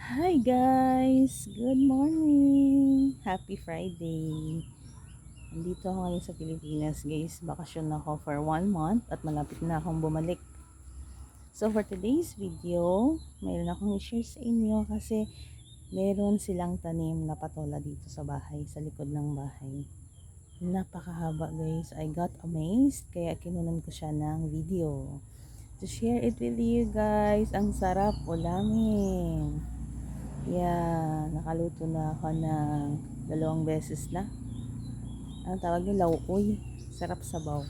Hi guys! Good morning! Happy Friday! Nandito ako ngayon sa Pilipinas guys. Bakasyon ako for 1 month at malapit na akong bumalik. So for today's video, mayroon akong i-share sa inyo kasi meron silang tanim na patola dito sa bahay, sa likod ng bahay. Napakahaba guys. I got amazed kaya kinunan ko siya ng video to share it with you guys. Ang sarap ulamin. Yeah, nakaluto na ako ng 2 beses na. Ang tawag nila lauoy. Sarap sabaw.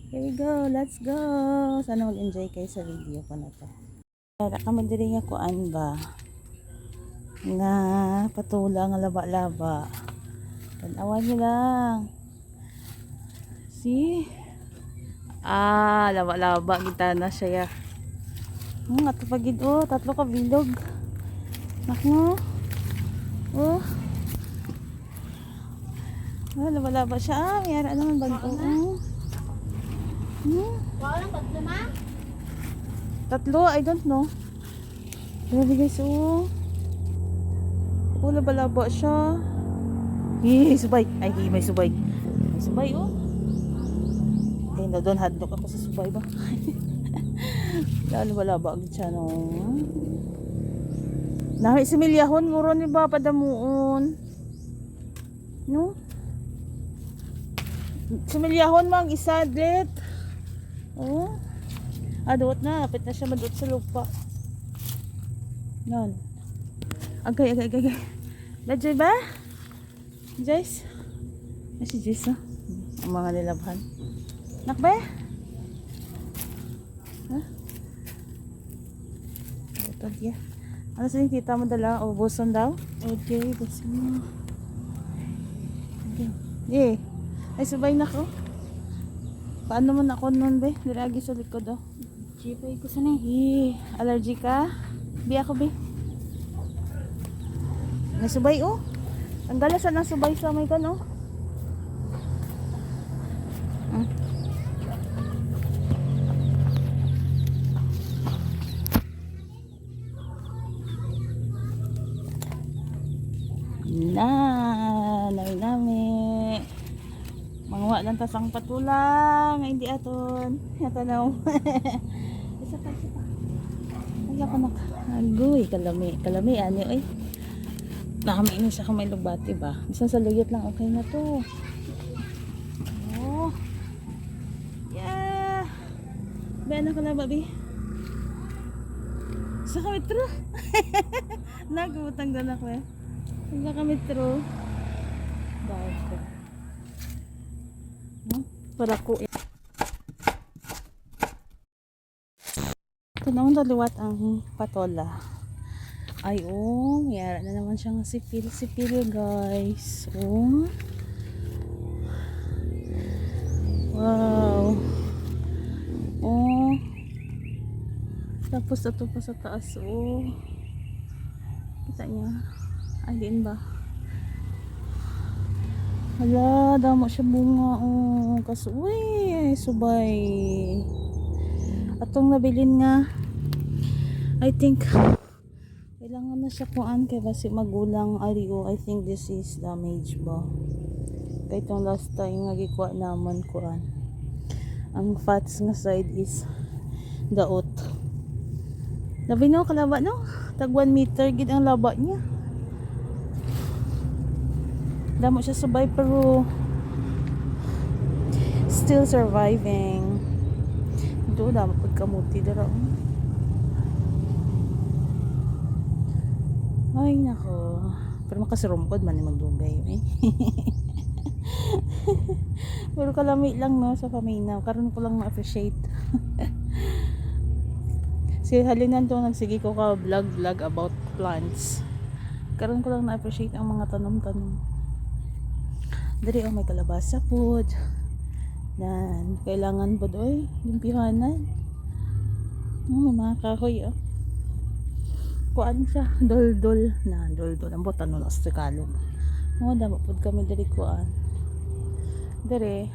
Here we go, let's go. Sana mag-enjoy kayo sa video ko na to. Para ka madiri nga kuan ba? Nga patula nga laba-laba. Tanawan niyo lang. See? Laba-laba kita na siya. Ato pagid tatlo ka bilog. Nako. Oh. Laba-laba siya. Mayara naman bago. Wala tatlo na? Tatlo, I don't know. Grabe guys, laba-laba siya. Subay. May subay. May subay, Okay, na doon hadlock ako sa subay ba? Laba-laba agad siya, no? Nahi similyahon, nguro ni ba padamuon? No? Similyahon mang isa, dlit. Doot na. Kapit na siya madoot sa lupa. Nun. Agay. Nadjay ba? Jace? Ay si Jace, ang mga nilabhan. Nakbe? Ito, yeah. Ano sa yung tita mo dala? Buson daw? Okay, buson mo. Okay. Ay, sabay na ko. Paano mo na ako nun, be? Nilagi sa likod, Jipay ko sana eh. Allergy ka? Bi ako, be. May subay, Ang galasan ng subay sa may kan, nami mangwa lang tasang patulang hindi aton natanaw. isa pa ay ako agoy kalami ani oy nakamiin siya kamay lubati ba bisan sa luyot lang okay na to. Yeah, ba na ka na babi sa kamitro. Nagutang dan ako sa kamitro bago para ko ito naman daliwat ang patola ay mayara na naman siyang sipil guys. Wow, tapos ito pa sa taas kita niya ay diin ba hala damo siya bunga kaso subay atong nabilin nga I think kailangan na siya kuan kay basi magulang ariyo. I think this is damage ba kay itong last time nga gikuha naman kuan ang fats nga side is daot labi no kalaba no tag 1 meter gid ang laba niya. Damo siya subay pero still surviving. Ito damo pagkamuti dara. Ay nako. Pero makasirumkod man ni magdugay Pero kalami lang no sa paminaw. Karon ko lang ma-appreciate. Si halinan to nagsige ko ka vlog about plants. Karon ko lang na-appreciate ang mga tanom-tanom. Dari may kalabasa po nan kailangan po doy limpihanan may mga kahoy kuan siya dol ang botan no sa Tagalog damo po kami dari kuan dari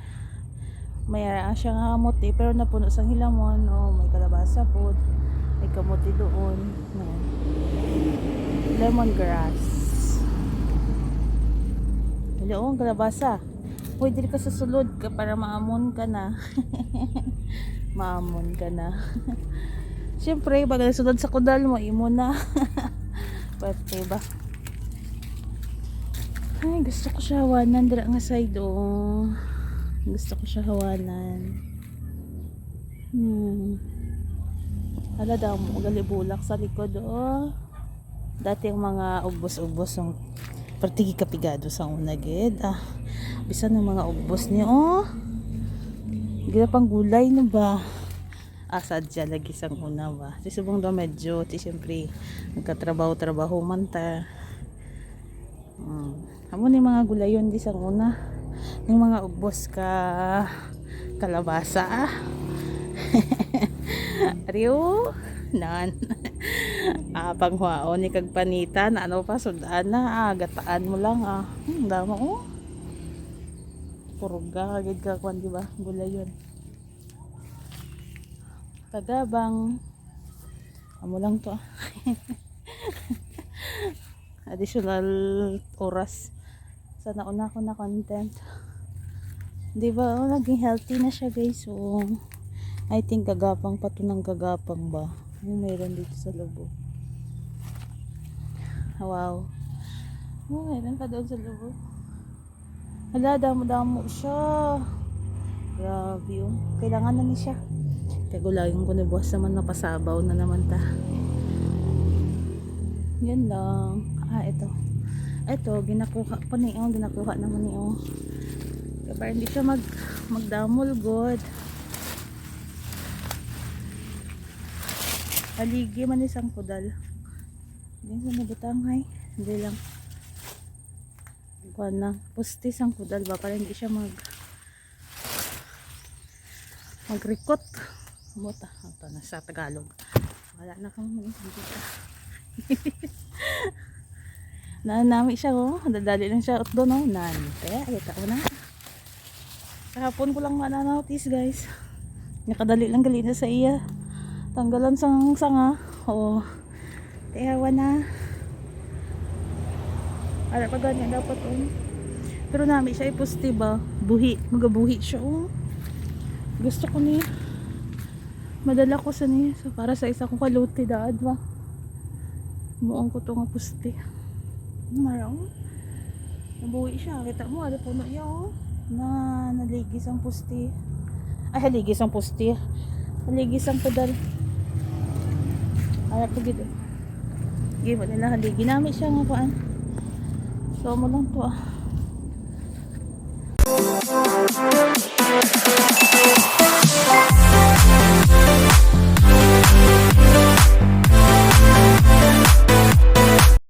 may siya nga kamote pero napuno sang hilamon may kalabasa po may kamote doon lemongrass. Hello, ang kalabasa. Pwede ka sa sulod ka para maamon ka na. Maamon ka na. Siyempre, pag nasunod sa kudal mo, imo na. Pwede ba? Ay, gusto ko siya hawanan. Dira nga side, oh. Gusto ko siya hawanan. Hala daw mo, galibulak sa likod, oh. Dati ang mga ubos-ubos ng partigi kapigado sa unagid. Bisan ng mga ubos niya, oh. Gila pang gulay, no ba? Sadya lagi sang una ba? Si subong daw medyo, siyempre, nagkatrabaho-trabaho man ta. Amo ni mga gulayon di sang una. Yung mga ubos ka kalabasa. Ariyo, nan. Panghuaon ni kag panitan, ano pa sudan na, gataan mo lang damo oh. Puruga kagid ka kwan di ba? Gulayon. Kagabang. Amo lang to. Additional oras sa nauna ko na content. Di ba? Naging healthy na siya guys. So, I think gagapang pa to ng gagapang ba? Yung mayroon dito sa loob. Wow. Mayroon pa doon sa loob. Hala, damo-damo siya. Grabe yun. Kailangan na ni siya. Kagulayan ko na buwas naman napasabaw na naman ta. Yan lang. Ito. Ito, ginakuha pa niyo. Ginakuha naman niyo. Kaya para hindi siya magdamol good. Haligi man isang kudal. Hindi sa nabutangay. Hindi lang. Kuha na. Pustis ang kudal ba? Para hindi siya mag-record. Buta. Ito na sa Tagalog. Wala na kang dito. Nanami siya oh. Dadali lang siya doon oh. Kaya kita ko na. Kahapon ko lang mananotice guys. Nakadali lang gali na sa iya. Tanggalan sang sanga. Oh. Tiyawa na. Ara pa ganyan dapat oh. Pero nami siya ipusti ba? Buhi. Magabuhi siya oh. Gusto ko niya. Madala ko sa niya. So, para sa isa kong kaluti daad ba? Muong ko to nga pusti. Marang. Nabuhi siya. Kita mo. Ada puno niya oh. Na naligis ang pusti. Haligis ang pusti. Haligis ang pedal. Harap ko dito. Give nila haligi. Namin siya nga paan. So mo lang to